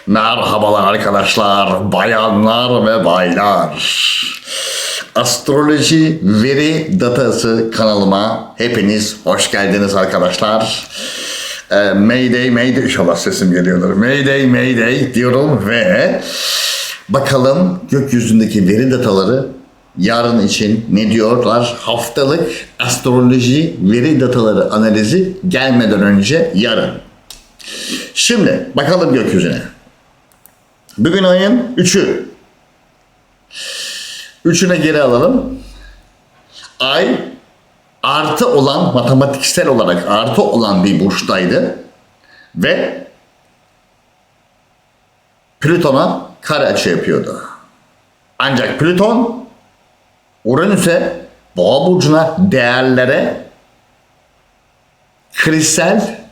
Merhabalar arkadaşlar, bayanlar ve baylar. Astroloji Veri Datası kanalıma hepiniz hoş geldiniz arkadaşlar. Mayday, Mayday, inşallah sesim geliyordur. Mayday, Mayday diyorum ve bakalım gökyüzündeki veri dataları yarın için ne diyorlar? Haftalık astroloji veri dataları analizi gelmeden önce yarın. Şimdi bakalım gökyüzüne. Bugün ayın 3'ü. 3'üne geri alalım. Ay artı olan, matematiksel olarak artı olan bir burçtaydı. Ve Plüton'a kare açı yapıyordu. Ancak Plüton Uranüs'e, Boğa burcuna, değerlere krizsel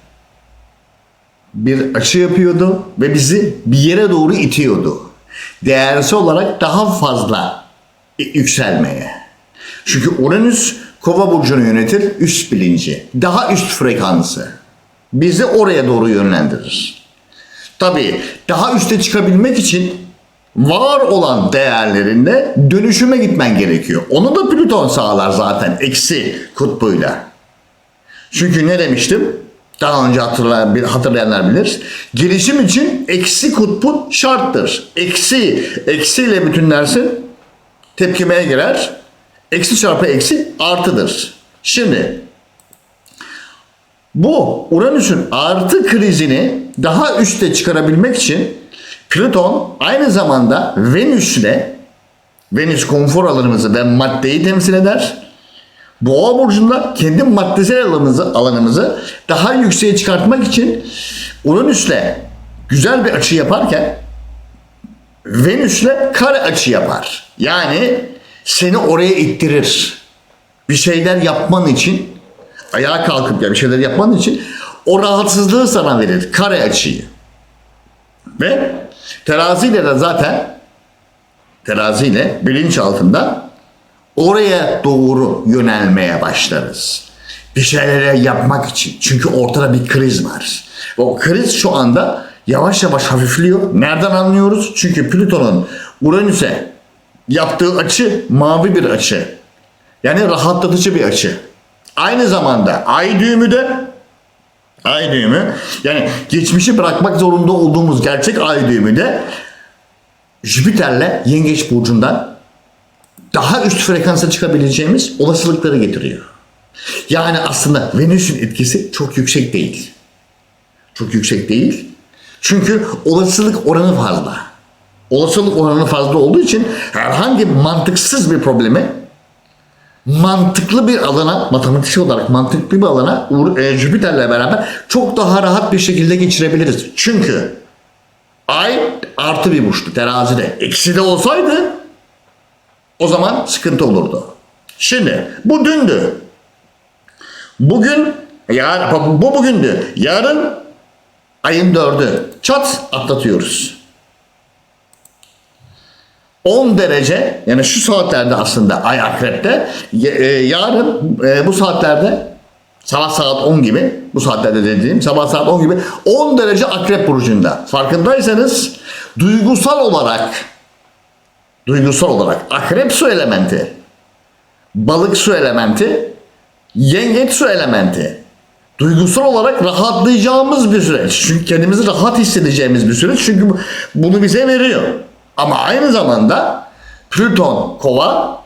bir açı yapıyordu ve bizi bir yere doğru itiyordu. Değersi olarak daha fazla yükselmeye. Çünkü Uranüs Kova burcunu yönetir, üst bilinci, daha üst frekansı. Bizi oraya doğru yönlendirir. Tabii daha üste çıkabilmek için var olan değerlerinde dönüşüme gitmen gerekiyor. Onu da Plüton sağlar zaten eksi kutbuyla. Çünkü ne demiştim? Daha önce hatırlayanlar bilir. Gelişim için eksi kutbun şarttır. Eksiyle bütünlersin, tepkimeye girer. Eksi çarpı eksi artıdır. Şimdi bu Uranüs'ün artı krizini daha üste çıkarabilmek için Plüton aynı zamanda Venüs konfor alanımızı ve maddeyi temsil eder. Boğa burcunda kendi maddesel alanımızı daha yükseğe çıkartmak için Uranüs'le güzel bir açı yaparken Venüs'le kare açı yapar. Yani seni oraya ittirir. Bir şeyler yapman için, ayağa kalkıp bir şeyler yapman için o rahatsızlığı sana verir. Kare açıyı. Ve teraziyle de zaten bilinç altında oraya doğru yönelmeye başlarız. Bir şeyler yapmak için. Çünkü ortada bir kriz var. Ve o kriz şu anda yavaş yavaş hafifliyor. Nereden anlıyoruz? Çünkü Plüton'un Uranüs'e yaptığı açı mavi bir açı. Yani rahatlatıcı bir açı. Aynı zamanda ay düğümü yani geçmişi bırakmak zorunda olduğumuz gerçek ay düğümü de Jüpiter'le Yengeç burcundan daha üst frekansa çıkabileceğimiz olasılıkları getiriyor. Yani aslında Venüs'ün etkisi çok yüksek değil. Çok yüksek değil. Çünkü olasılık oranı fazla. Olasılık oranı fazla olduğu için herhangi mantıksız bir problemi mantıklı bir alana, matematiksel olarak mantıklı bir alana Jüpiter'le beraber çok daha rahat bir şekilde geçirebiliriz. Çünkü ay artı bir burçtu terazide. Eksi de olsaydı o zaman sıkıntı olurdu. Şimdi bu dündü. Bu bugündü. Yarın ayın 4'ü. Çat atlatıyoruz. 10 derece yani şu saatlerde aslında ay akrepte. Yarın bu saatlerde sabah saat 10 gibi, bu saatlerde dediğim sabah saat 10 gibi 10 derece akrep burcunda. Farkındaysanız duygusal olarak akrep su elementi, balık su elementi, yengeç su elementi. Duygusal olarak rahatlayacağımız bir süreç. Çünkü kendimizi rahat hissedeceğimiz bir süreç. Çünkü bunu bize veriyor. Ama aynı zamanda Plüton Kova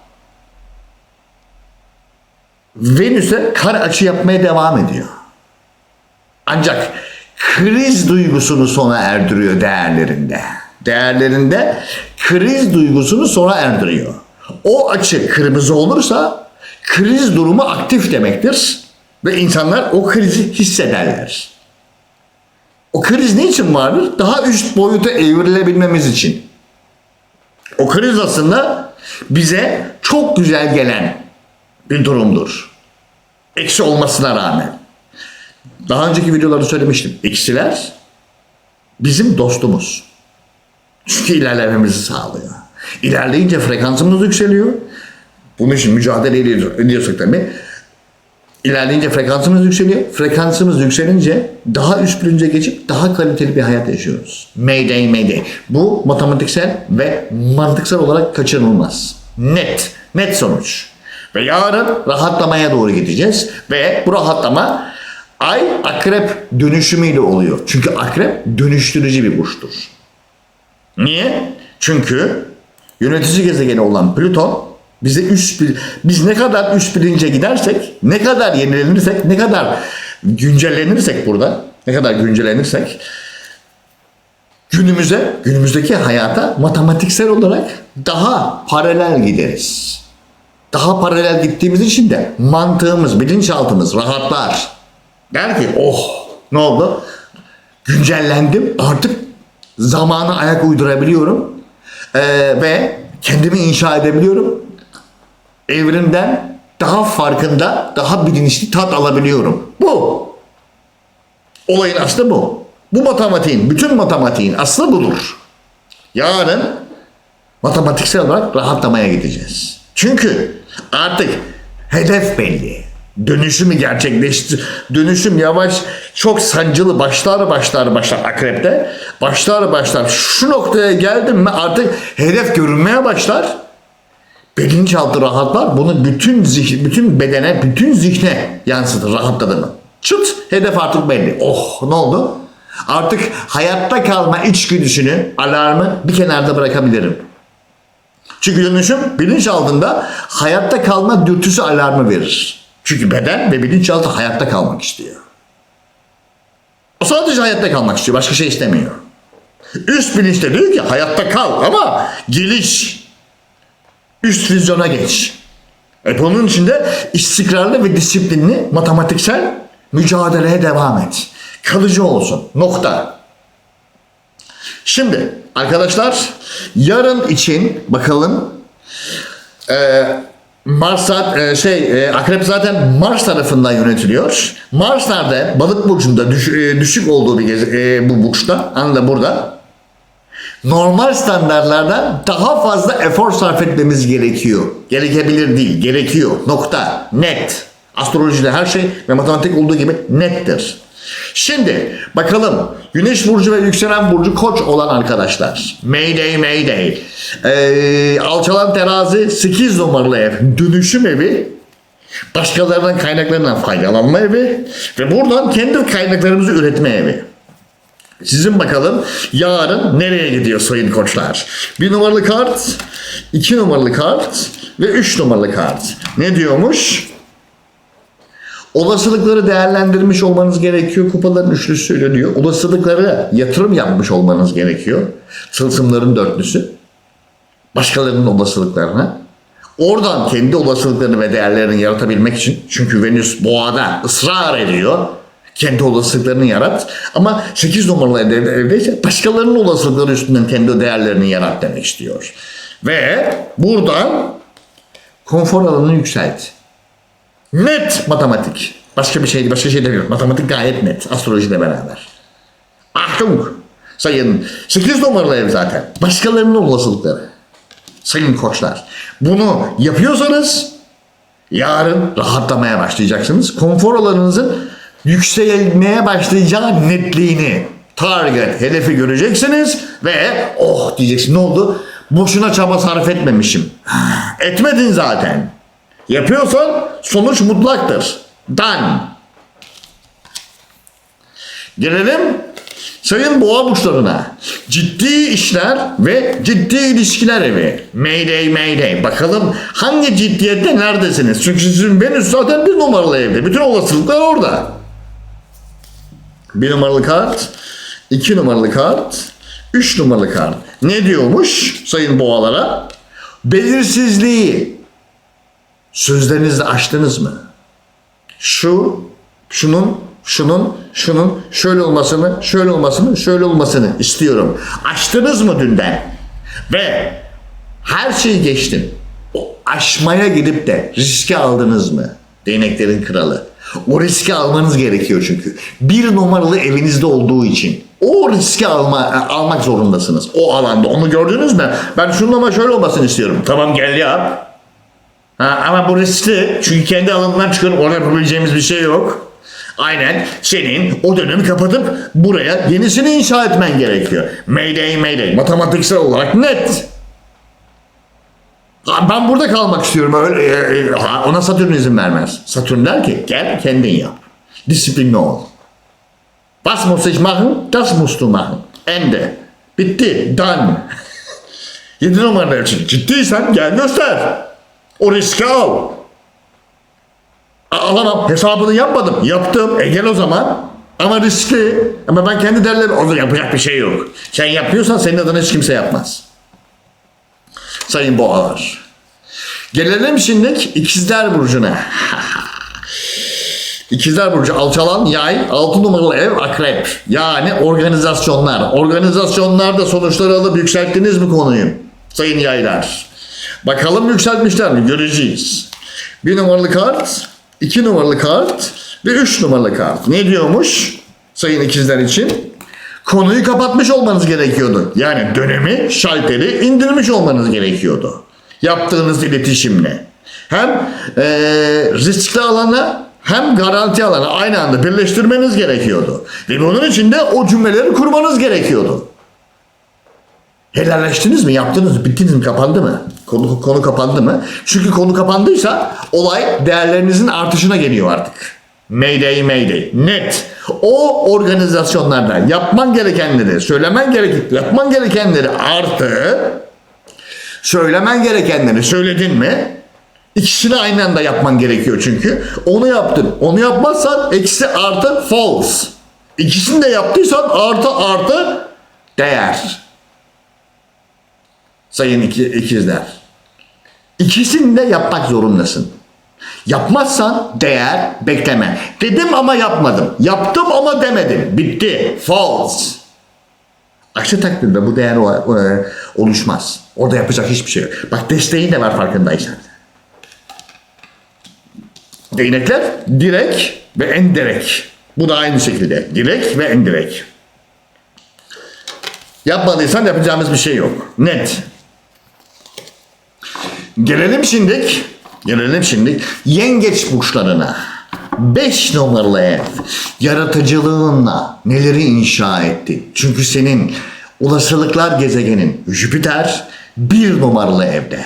Venüs'e kare açı yapmaya devam ediyor. Ancak kriz duygusunu sona erdiriyor değerlerinde. Değerlerinde kriz duygusunu sona erdiriyor. O açı kırmızı olursa kriz durumu aktif demektir. Ve insanlar o krizi hissederler. O kriz ne için vardır? Daha üst boyuta evrilebilmemiz için. O kriz aslında bize çok güzel gelen bir durumdur. Eksi olmasına rağmen. Daha önceki videolarda söylemiştim. Eksiler bizim dostumuz. Çünkü ilerlememizi sağlıyor. İlerleyince frekansımız yükseliyor. Bunun için mücadele ediyorsak tabii İlerleyince frekansımız yükseliyor. Frekansımız yükselince daha üst bilince geçip daha kaliteli bir hayat yaşıyoruz. Mayday mayday. Bu matematiksel ve mantıksal olarak kaçınılmaz. Net sonuç. Ve yarın rahatlamaya doğru gideceğiz. Ve bu rahatlama ay akrep dönüşümüyle oluyor. Çünkü akrep dönüştürücü bir burçtur. Niye? Çünkü yönetici gezegeni olan Plüton biz ne kadar üst bilince gidersek, ne kadar yenilenirsek, ne kadar güncellenirsek günümüzdeki hayata matematiksel olarak daha paralel gideriz. Daha paralel gittiğimiz için de mantığımız, bilinçaltımız rahatlar. Der ki oh ne oldu? Güncellendim, artık zamana ayak uydurabiliyorum ve kendimi inşa edebiliyorum. Evrimden daha farkında, daha bilinçli tat alabiliyorum. Bu. Olayın aslı bu. Bütün matematiğin aslı budur. Yarın matematiksel olarak rahatlamaya gideceğiz. Çünkü artık hedef belli. Dönüşüm yavaş, çok sancılı başlar akrepte. Başlar şu noktaya geldim mi artık hedef görünmeye başlar. Bilinçaltı rahatlar. Bunu bütün bedene, bütün zihne yansıtır rahatladı mı? Çıt, hedef artık belli. Oh ne oldu? Artık hayatta kalma içgüdüsünü, alarmı bir kenarda bırakabilirim. Çünkü dönüşüm bilinçaltında hayatta kalma dürtüsü alarmı verir. Çünkü beden ve bilinçaltı hayatta kalmak istiyor. O sadece hayatta kalmak istiyor. Başka şey istemiyor. Üst bilinçte diyor ki hayatta kal ama geliş. Üst vizyona geç. Bunun için de istikrarlı ve disiplinli matematiksel mücadeleye devam et. Kalıcı olsun. Nokta. Şimdi arkadaşlar yarın için bakalım Akrep zaten Mars tarafından yönetiliyor. Mars nerede? Balık burcunda düşük olduğu bu burçta. Anla burada. Normal standartlardan daha fazla efor sarf etmemiz gerekiyor. Gerekebilir değil, gerekiyor. Nokta. Net. Astrolojide her şey ve matematik olduğu gibi nettir. Şimdi bakalım Güneş burcu ve yükselen burcu Koç olan arkadaşlar. Mayday. Alçalan terazi 8 numaralı ev. Dönüşüm evi. Başkalarının kaynaklarından faydalanma evi. Ve buradan kendi kaynaklarımızı üretme evi. Sizin bakalım yarın nereye gidiyor sayın koçlar? 1 numaralı kart, 2 numaralı kart ve 3 numaralı kart. Ne diyormuş? Olasılıkları değerlendirmiş olmanız gerekiyor. Kupaların üçlüsü diyor. Olasılıkları yatırım yapmış olmanız gerekiyor. Tılsımların dörtlüsü. Başkalarının olasılıklarına. Oradan kendi olasılıklarını ve değerlerini yaratabilmek için. Çünkü Venüs boğada ısrar ediyor. Kendi olasılıklarını yarat. Ama 8 numaralı evdeyse başkalarının olasılıkları üstünden kendi değerlerini yarat demek istiyor. Ve buradan konfor alanını yükselt. Net matematik. Başka şey demiyorum. Matematik gayet net. Astrolojiyle beraber. Achtung! Sayın 8 numaralı ev zaten. Başkalarının olasılıkları. Sayın koçlar. Bunu yapıyorsanız yarın rahatlamaya başlayacaksınız. Konfor alanınızın yükselmeye başlayacağı netliğini, target, hedefi göreceksiniz ve oh diyeceksiniz. Ne oldu? Boşuna çaba sarf etmemişim. Etmedin zaten. Yapıyorsan sonuç mutlaktır. Done. Gelelim sayın boğa burçlarına. Ciddi işler ve ciddi ilişkiler evi. Mayday. Bakalım hangi ciddiyette neredesiniz? Çünkü sizin Venüs zaten 1 numaralı evde. Bütün olasılıklar orada. 1 numaralı kart, 2 numaralı kart, 3 numaralı kart. Ne diyormuş sayın boğalara? Belirsizliği sözlerinizle aştınız mı? Şunun şöyle olmasını istiyorum. Aştınız mı dünden? Ve her şeyi geçtim. O aşmaya gidip de riske aldınız mı? Değneklerin kralı. O riski almanız gerekiyor çünkü. 1 numaralı evinizde olduğu için. O riski almak zorundasınız. O alanda. Onu gördünüz mü? Ben şunun ama şöyle olmasını istiyorum. Tamam gel yap. Ama bu riskli. Çünkü kendi alanından çıkıp orada yapabileceğimiz bir şey yok. Aynen senin o dönemi kapatıp buraya yenisini inşa etmen gerekiyor. Mayday mayday. Matematiksel olarak net. Ben burada kalmak istiyorum. Öyle, ona Satürn izin vermez. Satürn der ki gel kendin yap. Disiplinli ol. Was muss ich machen? Das musst du machen. Ende. Bitti. Done. 7 numaralar için ciddiysen gel göster. O riski al. Alamam. Hesabını yapmadım. Yaptım. Gel o zaman. Ama riskli. Ama ben kendi derlerim. Orada yapacak bir şey yok. Sen yapıyorsan senin adına hiç kimse yapmaz. Sayın boğalar. Gelelim şimdi İkizler Burcu'na. İkizler Burcu alçalan yay, 6 numaralı ev akrep. Yani organizasyonlar. Organizasyonlarda sonuçları alıp yükselttiniz mi konuyu? Sayın yaylar. Bakalım yükseltmişler mi? Göreceğiz. 1 numaralı kart, 2 numaralı kart ve 3 numaralı kart. Ne diyormuş sayın ikizler için? Konuyu kapatmış olmanız gerekiyordu. Yani dönemi, şalteri indirmiş olmanız gerekiyordu. Yaptığınız iletişimle. Hem riskli alana hem garanti alana aynı anda birleştirmeniz gerekiyordu. Ve bunun için de o cümleleri kurmanız gerekiyordu. Helalleştiniz mi? Yaptınız mı? Bittiniz mi? Kapandı mı? Konu kapandı mı? Çünkü konu kapandıysa olay değerlerinizin artışına geliyor artık. Mayday mayday. Net. O organizasyonlarda yapman gerekenleri, yapman gerekenleri artı söylemen gerekenleri söyledin mi? İkisini aynı anda yapman gerekiyor çünkü. Onu yaptın. Onu yapmazsan eksi artı false. İkisini de yaptıysan artı değer. Sayın ikizler. İkisini de yapmak zorundasın. Yapmazsan değer bekleme. Dedim ama yapmadım. Yaptım ama demedim. Bitti. False. Aksi takdirde bu değer oluşmaz. Orada yapacak hiçbir şey yok. Bak desteğin de var farkındaysan. Değnekler direk ve endirek. Bu da aynı şekilde. Direk ve endirek. Yapmadıysan yapacağımız bir şey yok. Net. Gelelim şimdi yengeç burçlarına. 5 numaralı ev. Yaratıcılığınla neleri inşa ettin? Çünkü senin olasılıklar gezegenin Jüpiter 1 numaralı evde.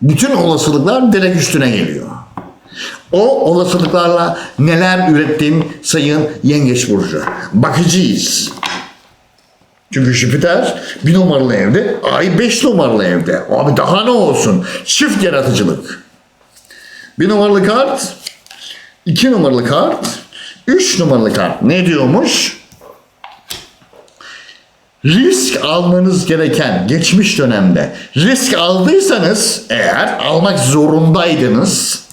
Bütün olasılıklar direkt üstüne geliyor. O olasılıklarla neler ürettin sayın yengeç burcu? Bakacağız. Çünkü Jüpiter 1 numaralı evde, Ay 5 numaralı evde. Abi daha ne olsun? Çift yaratıcılık. 1 numaralı kart, 2 numaralı kart, 3 numaralı kart. Ne diyormuş? Risk almanız gereken geçmiş dönemde risk aldıysanız eğer almak zorundaydınız.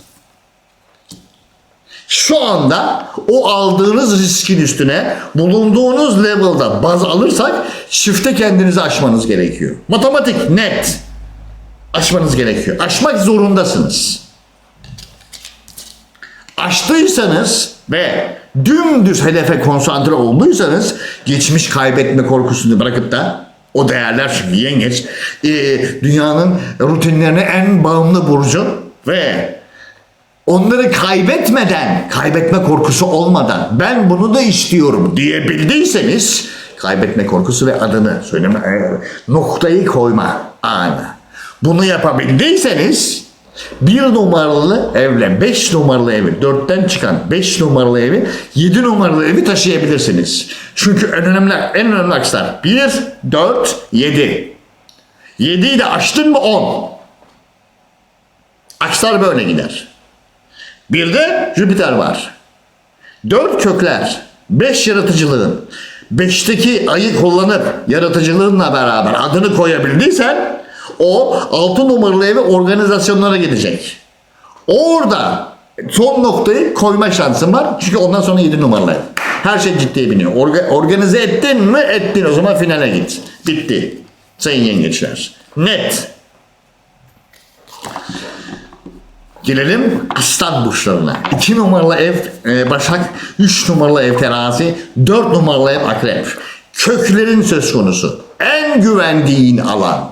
Şu anda o aldığınız riskin üstüne bulunduğunuz level'da baz alırsak çifte kendinizi aşmanız gerekiyor. Matematik net. Aşmanız gerekiyor. Aşmak zorundasınız. Aştıysanız ve dümdüz hedefe konsantre olduysanız geçmiş kaybetme korkusunu bırakıp da o değerler çünkü yengeç dünyanın rutinlerine en bağımlı burcu ve onları kaybetme korkusu olmadan ben bunu da istiyorum diyebildiyseniz kaybetme korkusu ve adını söyleme, noktayı koyma anı. Bunu yapabildiyseniz 1 numaralı evle 5 numaralı evi 4'ten çıkan 5 numaralı evi 7 numaralı evi taşıyabilirsiniz. Çünkü en önemli akslar 1, 4, 7. 7'yi de aştın mı 10. Akslar böyle gider. Bir de Jüpiter var. 4 kökler, 5 yaratıcılığın. 5'teki ayı kullanıp yaratıcılığınla beraber adını koyabildiysen o 6 numaralı eve organizasyonlara gidecek. Orada son noktayı koyma şansın var. Çünkü ondan sonra 7 numaralı ev. Her şey ciddiye biniyor. Organize ettin mi? Ettin. O zaman finale git. Bitti. Sayın yengeçler. Net. Gelelim aslan burçlarına. 2 numaralı ev Başak, 3 numaralı ev Terazi, 4 numaralı ev Akrep. Köklerin söz konusu. En güvendiğin alan.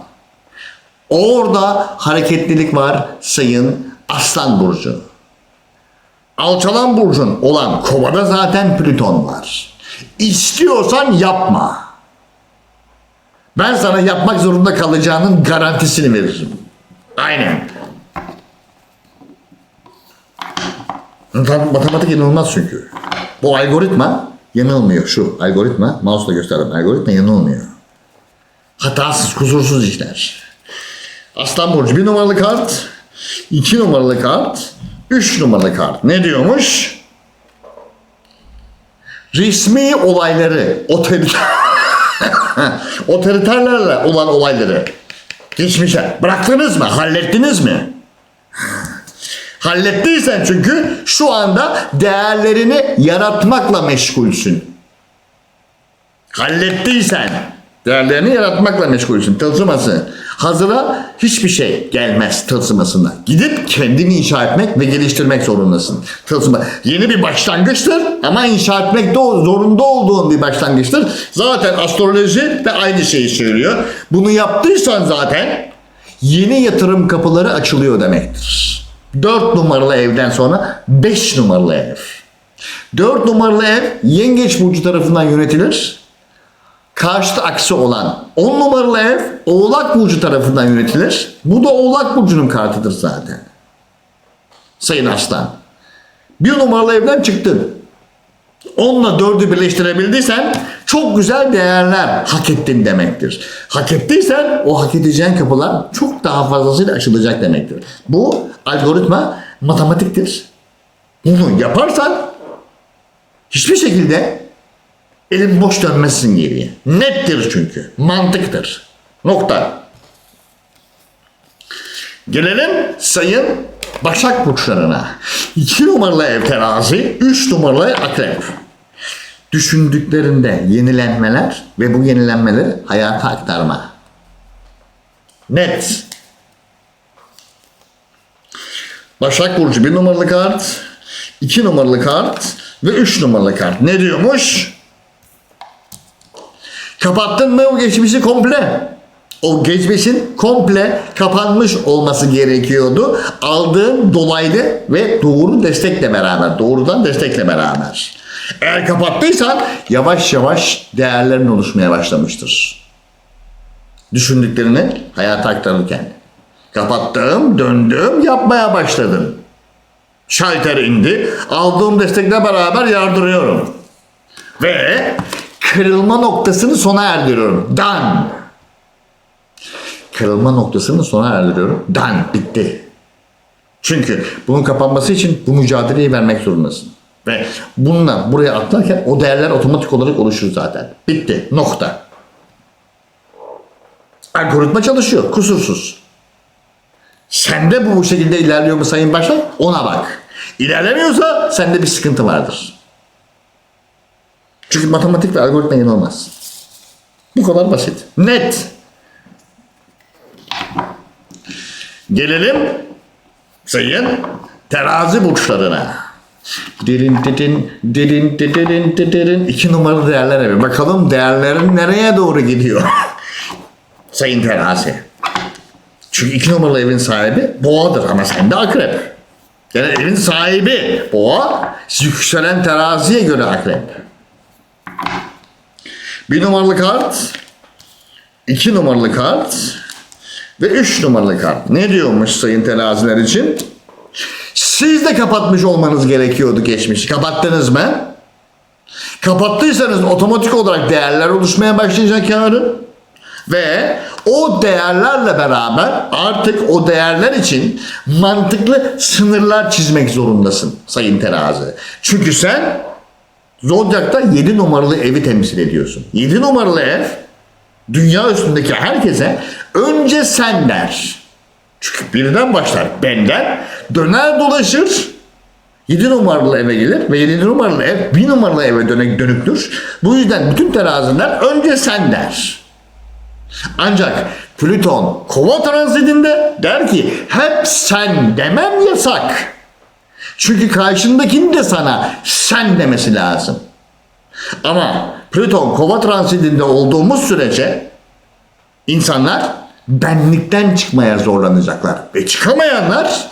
Orada hareketlilik var sayın Aslan burcu. Alçalan burcun olan Kova'da zaten Plüton var. İstiyorsan yapma. Ben sana yapmak zorunda kalacağının garantisini veririm. Aynen. Matematik inanılmaz çünkü. Bu algoritma yanılmıyor. Şu algoritma, mouse'la gösterdim. Algoritma yanılmıyor. Hatasız, kusursuz işler. Aslan burcu 1 numaralı kart, 2 numaralı kart, 3 numaralı kart. Ne diyormuş? Resmi olayları, otoriterlerle olan olayları geçmişe bıraktınız mı? Hallettiniz mi? Hallettiysen çünkü şu anda değerlerini yaratmakla meşgulsün. Hallettiysen değerlerini yaratmakla meşgulsün. Tılsıması. Hazıra hiçbir şey gelmez tılsımasına. Gidip kendini inşa etmek ve geliştirmek zorundasın. Tılsıma yeni bir başlangıçtır ama inşa etmek de zorunda olduğun bir başlangıçtır. Zaten astroloji de aynı şeyi söylüyor. Bunu yaptıysan zaten yeni yatırım kapıları açılıyor demektir. 4 numaralı evden sonra 5 numaralı ev. 4 numaralı ev Yengeç burcu tarafından yönetilir. Karşıt aksi olan 10 numaralı ev Oğlak burcu tarafından yönetilir. Bu da Oğlak burcunun kartıdır zaten. Sayın Aslan. 1 numaralı evden çıktın. 10'la 4'ü birleştirebildiysen çok güzel değerler hak ettin demektir. Hak ettiysen o hak edeceğin kapılar çok daha fazlasıyla açılacak demektir. Bu algoritma matematiktir. Bunu yaparsan hiçbir şekilde elin boş dönmezsin geriye. Nettir çünkü. Mantıktır. Nokta. Gelelim sayın Başak burçlarına. 2 numaralı ev terazi, 3 numaralı ev akrep. Düşündüklerinde yenilenmeler ve bu yenilenmeleri hayata aktarma. Net. Başak burcu 1 numaralı kart, 2 numaralı kart ve 3 numaralı kart. Ne diyormuş? Kapattın mı o geçmişi komple? O geçmişin komple kapanmış olması gerekiyordu. Aldığın dolaylı ve doğru destekle beraber. Doğrudan destekle beraber. Eğer kapattıysan yavaş yavaş değerlerin oluşmaya başlamıştır. Düşündüklerini hayata aktarırken. Kapattım, döndüm, yapmaya başladım. Şalter indi. Aldığım destekle beraber yardırıyorum. Ve kırılma noktasını sona erdiriyorum. Done. Kırılma noktasını sona erdiriyorum. Done. Bitti. Çünkü bunun kapanması için bu mücadeleyi vermek zorundasın. Ve bununla buraya atlarken o değerler otomatik olarak oluşur zaten. Bitti. Nokta. Algoritma çalışıyor. Kusursuz. Sende bu şekilde ilerliyor mu Sayın Başak? Ona bak. İlerlemiyorsa sende bir sıkıntı vardır. Çünkü matematik ve algoritma yanılmaz. Bu kadar basit. Net. Gelelim sayın terazi burçlarına. Derin 2 numaralı değerler evi. Bakalım değerlerin nereye doğru gidiyor? Sayın terazi. Çünkü 2 numaralı evin sahibi boğadır ama sen de akrep. Yani evin sahibi boğa, yükselen teraziye göre akrep. 1 numaralı kart, 2 numaralı kart ve 3 numaralı kart. Ne diyormuş sayın teraziler için? Siz de kapatmış olmanız gerekiyordu geçmişi. Kapattınız mı? Kapattıysanız otomatik olarak değerler oluşmaya başlayacak yarın. Ve o değerlerle beraber artık o değerler için mantıklı sınırlar çizmek zorundasın sayın terazi. Çünkü sen Zodyak'ta 7 numaralı evi temsil ediyorsun. 7 numaralı ev dünya üstündeki herkese önce sen der. Çünkü birden başlar benden döner dolaşır 7 numaralı eve gelir ve 7 numaralı ev 1 numaralı eve dönüktür. Bu yüzden bütün teraziler önce sen der. Ancak Plüton Kova transitinde der ki hep sen demem yasak. Çünkü karşındakinin de sana sen demesi lazım. Ama Plüton Kova transitinde olduğumuz sürece insanlar benlikten çıkmaya zorlanacaklar. Ve çıkamayanlar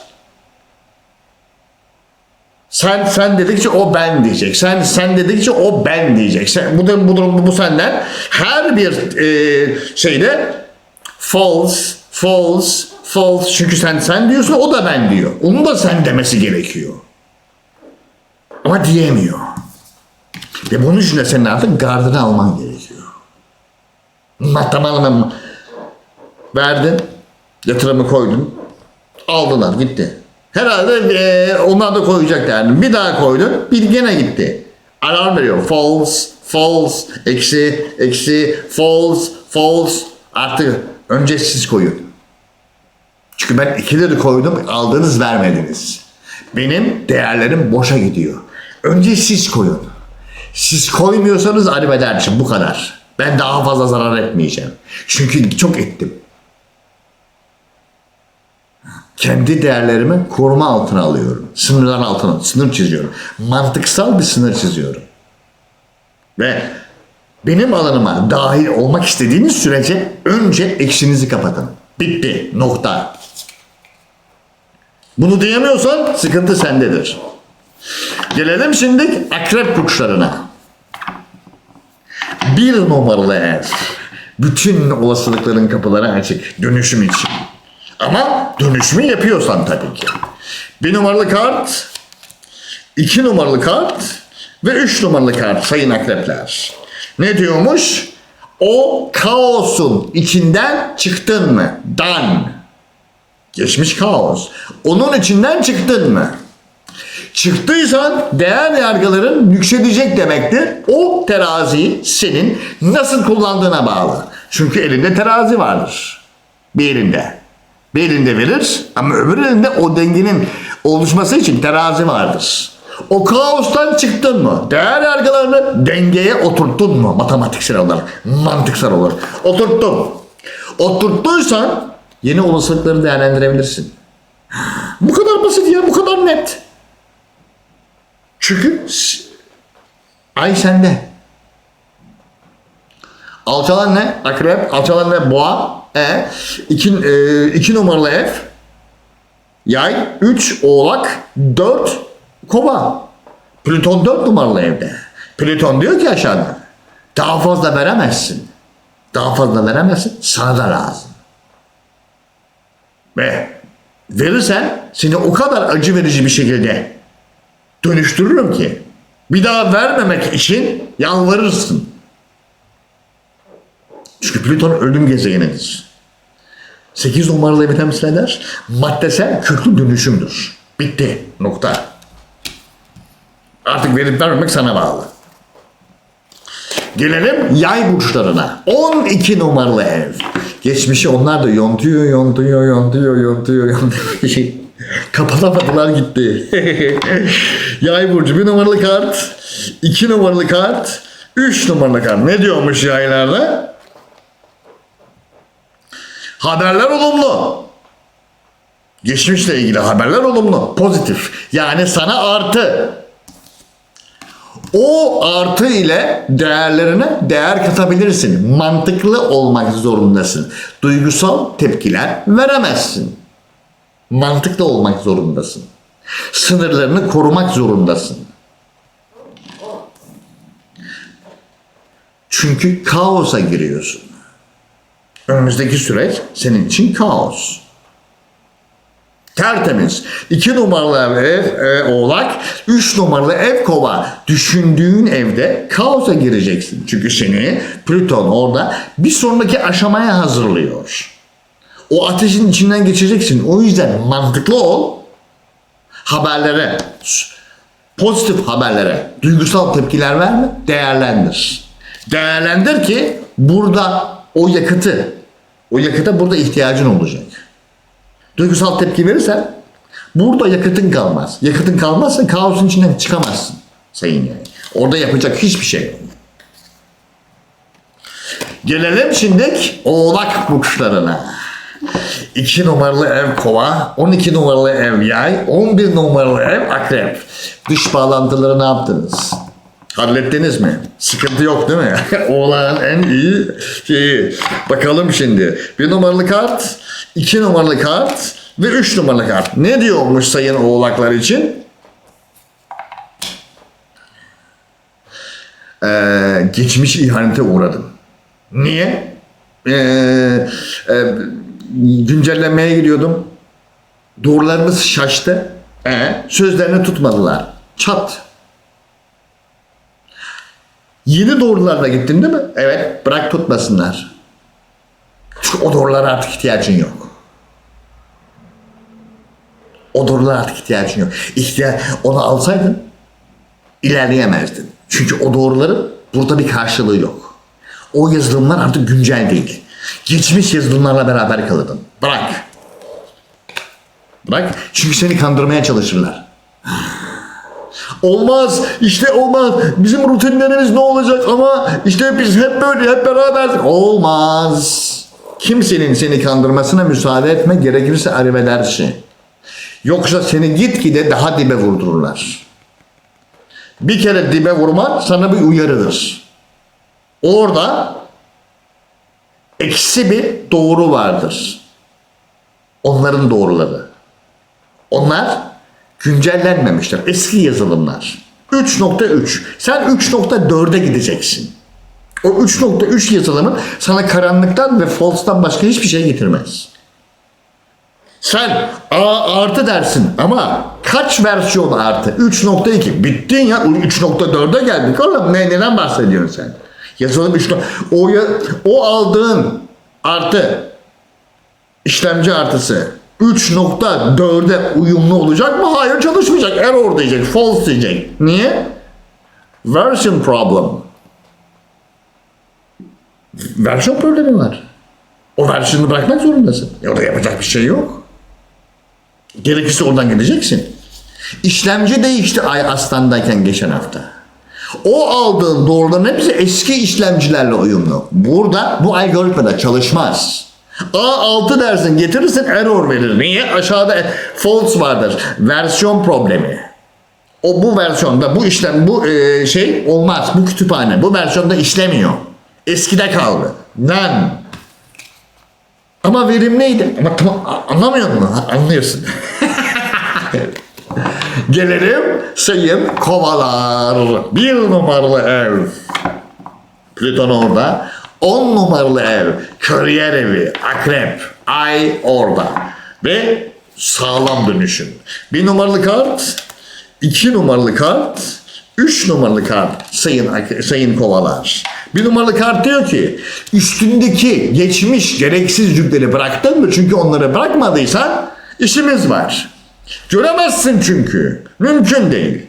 Sen dedikçe o ben diyecek. Sen dedikçe o ben diyecek. Bu senden her bir şeyde false, false, false. Çünkü sen diyorsun, o da ben diyor. Onun da sen demesi gerekiyor. Ama diyemiyor. Ve bunun için de senin artık gardını alman gerekiyor. Tamamen verdin, yatırımı koydun, aldılar, gitti. Herhalde onlar da koyacak yani. Bir daha koydun, bir gene gitti. Alarm veriyor. False, false, eksi, eksi, false, false. Artık önce siz koyun. Çünkü ben 2 lira koydum, aldınız vermediniz. Benim değerlerim boşa gidiyor. Önce siz koyun. Siz koymuyorsanız arrivederci, bu kadar. Ben daha fazla zarar etmeyeceğim. Çünkü çok ettim. Kendi değerlerimi koruma altına alıyorum. Sınırlar altına, sınır çiziyorum. Mantıksal bir sınır çiziyorum. Ve benim alanıma dahil olmak istediğiniz sürece önce eksinizi kapatın. Bitti. Nokta. Bunu diyemiyorsan sıkıntı sendedir. Gelelim şimdi akrep burçlarına. 1 numaralı ev. Bütün olasılıkların kapıları açık. Dönüşüm için. Ama dönüşümü yapıyorsan tabii ki. 1 numaralı kart, 2 numaralı kart ve 3 numaralı kart sayın akrepler. Ne diyormuş? O kaosun içinden çıktın mı? Done. Geçmiş kaos. Onun içinden çıktın mı? Çıktıysan değer yargıların yükselecek demektir. O teraziyi senin nasıl kullandığına bağlı. Çünkü elinde terazi vardır. Bir elinde. Bir elinde verir ama öbür elinde o dengenin oluşması için terazi vardır. O kaostan çıktın mı? Değer yargılarını dengeye oturttun mu? Matematiksel olarak, mantıksal olarak. Oturttun. Oturttuysan yeni olasılıkları değerlendirebilirsin. Bu kadar basit ya, bu kadar net. Çünkü ay sende. Alçalan ne? Akrep. Alçalan ne? Boğa. 2 numaralı ev. Yay. 3 oğlak. 4 kova. Plüton 4 numaralı evde. Plüton diyor ki aşağıda. Daha fazla veremezsin. Daha fazla veremezsin. Sana da lazım. Ve verirsen seni o kadar acı verici bir şekilde dönüştürürüm ki bir daha vermemek için yalvarırsın. Çünkü Plüton ölüm gezegenidir. 8 numaralı evi temsil eder. Maddesel köklü dönüşümdür. Bitti. Nokta. Artık verip vermemek sana bağlı. Gelelim yay burçlarına. 12 numaralı ev. Geçmişi onlar da yontuyor. Kapatamadılar gitti. Yay burcu 1 numaralı kart, 2 numaralı kart, 3 numaralı kart. Ne diyormuş yaylarda? Haberler olumlu. Geçmişle ilgili haberler olumlu, pozitif. Yani sana artı. O artı ile değerlerine değer katabilirsin. Mantıklı olmak zorundasın. Duygusal tepkiler veremezsin. Mantıklı olmak zorundasın. Sınırlarını korumak zorundasın. Çünkü kaosa giriyorsun. Önümüzdeki süreç senin için kaos. Tertemiz. 2 numaralı ev oğlak, 3 numaralı ev kova. Düşündüğün evde kaosa gireceksin. Çünkü seni Plüton orada bir sonraki aşamaya hazırlıyor. O ateşin içinden geçeceksin. O yüzden mantıklı ol. Haberlere, pozitif haberlere, duygusal tepkiler verme, değerlendir. Değerlendir ki burada o yakıta burada ihtiyacın olacak. Duygusal tepki verirsen burada yakıtın kalmaz. Yakıtın kalmazsa kaosun içinden çıkamazsın sayın yani. Orada yapacak hiçbir şey yok. Gelelim şimdi oğlak burçlarına. 2 numaralı ev kova, 12 numaralı ev yay, 11 numaralı ev akrep. Dış bağlantıları ne yaptınız? Hallettiniz mi? Sıkıntı yok değil mi? Oğlağın en iyi şeyi. Bakalım şimdi. 1 numaralı kart, 2 numaralı kart ve 3 numaralı kart. Ne diyormuş sayın oğlaklar için? geçmiş ihanete uğradım. Niye? Güncellenmeye gidiyordum. Doğrularımız şaştı. Sözlerini tutmadılar. Çat. Yeni doğrularla gittin değil mi? Evet. Bırak tutmasınlar. Çünkü o doğrulara artık ihtiyacın yok. O doğrulara artık ihtiyacın yok. Onu alsaydın ilerleyemezdin. Çünkü o doğruların burada bir karşılığı yok. O yazılımlar artık güncel değil. Geçmiş yazılımlarla beraber kalırdın. Bırak. Bırak. Çünkü seni kandırmaya çalışırlar. Olmaz. İşte olmaz. Bizim rutinlerimiz ne olacak ama işte biz hep böyle hep beraber. Olmaz. Kimsenin seni kandırmasına müsaade etme. Gerekirse arrivederci. Yoksa seni gitgide daha dibe vurdururlar. Bir kere dibe vurman sana bir uyarıdır. Orada eksi bir doğru vardır. Onların doğruları. Onlar güncellenmemişler. Eski yazılımlar. 3.3. Sen 3.4'e gideceksin. O 3.3 yazılımın sana karanlıktan ve false'tan başka hiçbir şey getirmez. Sen A artı dersin ama kaç versiyon artı? 3.2. Bittin ya. 3.4'e geldik oğlum. Neden bahsediyorsun sen? Yazılım 3. O aldığın artı işlemci artısı 3.4'e uyumlu olacak mı? Hayır, çalışmayacak. Error diyecek. False diyecek. Niye? Version problem. Versiyon problemi var. O versiyonu bırakmak zorundasın. Orada yapacak bir şey yok. Gerekirse oradan gideceksin. İşlemci değişti ay Aslan'dayken geçen hafta. O aldığın doğruların hepsi eski işlemcilerle uyumlu. Burada bu algoritmada çalışmaz. A6 dersin, getirirsin error verir. Niye? Aşağıda false vardır. Versiyon problemi. Bu versiyonda bu işlem şey olmaz. Bu kütüphane bu versiyonda işlemiyor. Eskide kaldı. None. Ama verimliydi. Ama tamam, anlamıyor musun? Anlıyorsun. Gelelim sayın kovalar. 1 numaralı ev. Plüton orada. 10 numaralı ev. Kariyer evi. Akrep. Ay orada. Ve sağlam dönüşüm. 1 numaralı kart. 2 numaralı kart. 3 numaralı kart sayın kovalar. 1 numaralı kart diyor ki üstündeki geçmiş gereksiz yükleri bıraktın mı? Çünkü onları bırakmadıysan işimiz var. Göremezsin çünkü. Mümkün değil.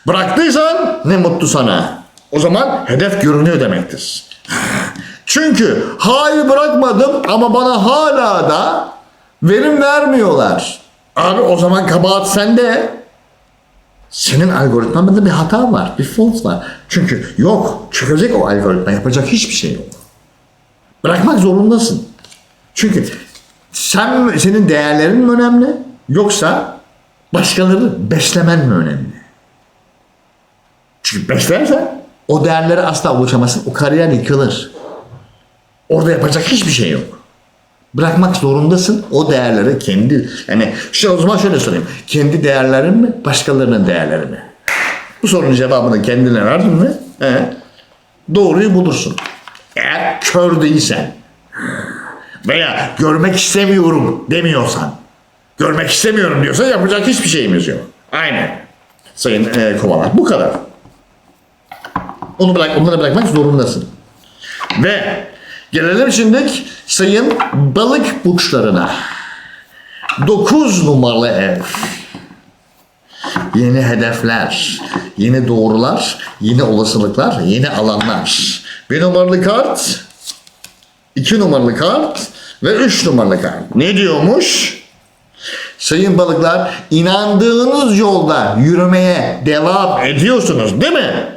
Bıraktıysan ne mutlu sana. O zaman hedef görünüyor demektir. Çünkü hayır bırakmadım ama bana hala da verim vermiyorlar. Abi o zaman kabahat sende. Senin algoritmanda bir hata var, bir fault var. Çünkü yok, çökecek o algoritma, yapacak hiçbir şey yok. Bırakmak zorundasın. Çünkü senin değerlerin mi önemli, yoksa başkaları beslemen mi önemli? Çünkü beslersen o değerlere asla ulaşamazsın, o kariyer yıkılır. Orada yapacak hiçbir şey yok. Bırakmak zorundasın o değerleri o zaman şöyle sorayım. Kendi değerlerin mi, başkalarının değerleri mi? Bu sorunun cevabını kendine verdin mi? Doğruyu bulursun. Eğer kör değilsen veya görmek istemiyorum demiyorsan, görmek istemiyorum diyorsan yapacak hiçbir şeyimiz yok. Aynen. Sayın kovalar. Bu kadar. Onları bırakmak zorundasın. Ve gelelim şimdi sayın balık burçlarına. 9 numaralı ev. Yeni hedefler, yeni doğrular, yeni olasılıklar, yeni alanlar. 1 numaralı kart, 2 numaralı kart ve 3 numaralı kart. Ne diyormuş? Sayın balıklar, inandığınız yolda yürümeye devam ediyorsunuz değil mi?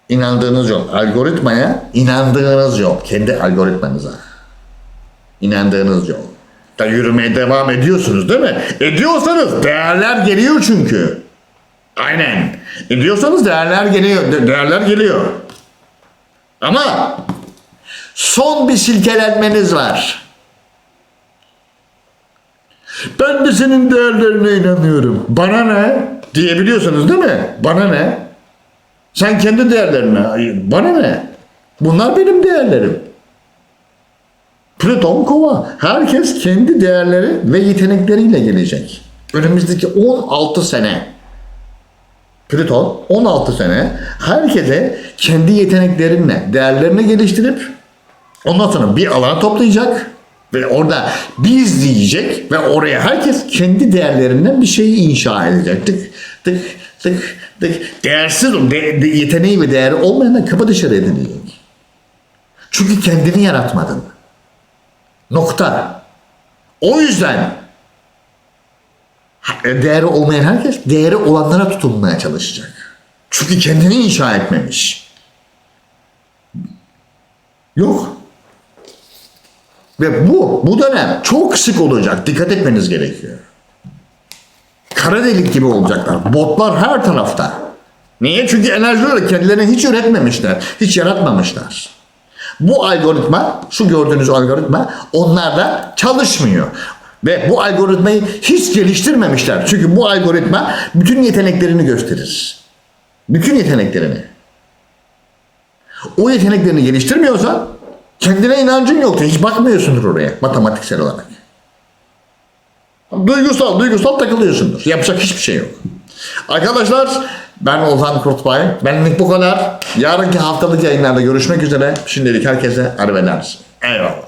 İnandığınız yol. Algoritmaya inandığınız yol. Kendi algoritmanıza. İnandığınız yol. Da yürümeye devam ediyorsunuz değil mi? Ediyorsanız değerler geliyor çünkü. Aynen. Ediyorsanız değerler geliyor. Değerler geliyor. Ama son bir silkelenmeniz var. Ben de senin değerlerine inanıyorum. Bana ne? Diyebiliyorsunuz değil mi? Bana ne? Sen kendi değerlerine, bana ne? Bunlar benim değerlerim. Plüton Kova. Herkes kendi değerleri ve yetenekleriyle gelecek. Önümüzdeki 16 sene. Plüton 16 sene herkese kendi yeteneklerinle, değerlerini geliştirip ondan sonra bir alana toplayacak ve orada biz diyecek ve oraya herkes kendi değerlerinden bir şeyi inşa edecek. Tık tık tık tık. Değersiz, yeteneği ve değeri olmayanlar kapı dışarı edilecek. Çünkü kendini yaratmadın. Nokta. O yüzden değeri olmayan herkes değeri olanlara tutunmaya çalışacak. Çünkü kendini inşa etmemiş. Yok. Ve bu dönem çok sık olacak. Dikkat etmeniz gerekiyor. Kara delik gibi olacaklar. Botlar her tarafta. Niye? Çünkü enerji olarak kendilerini hiç üretmemişler. Hiç yaratmamışlar. Bu algoritma, şu gördüğünüz algoritma onlarda çalışmıyor. Ve bu algoritmayı hiç geliştirmemişler. Çünkü bu algoritma bütün yeteneklerini gösterir. Bütün yeteneklerini. O yeteneklerini geliştirmiyorsan kendine inancın yoktur. Hiç bakmıyorsundur oraya matematiksel olarak. Duygusal takılıyorsundur. Yapacak hiçbir şey yok. Arkadaşlar ben Ozan Kurtbay. Benlik bu kadar. Yarınki haftalık yayınlarda görüşmek üzere. Şimdilik herkese arrivederci. Eyvallah.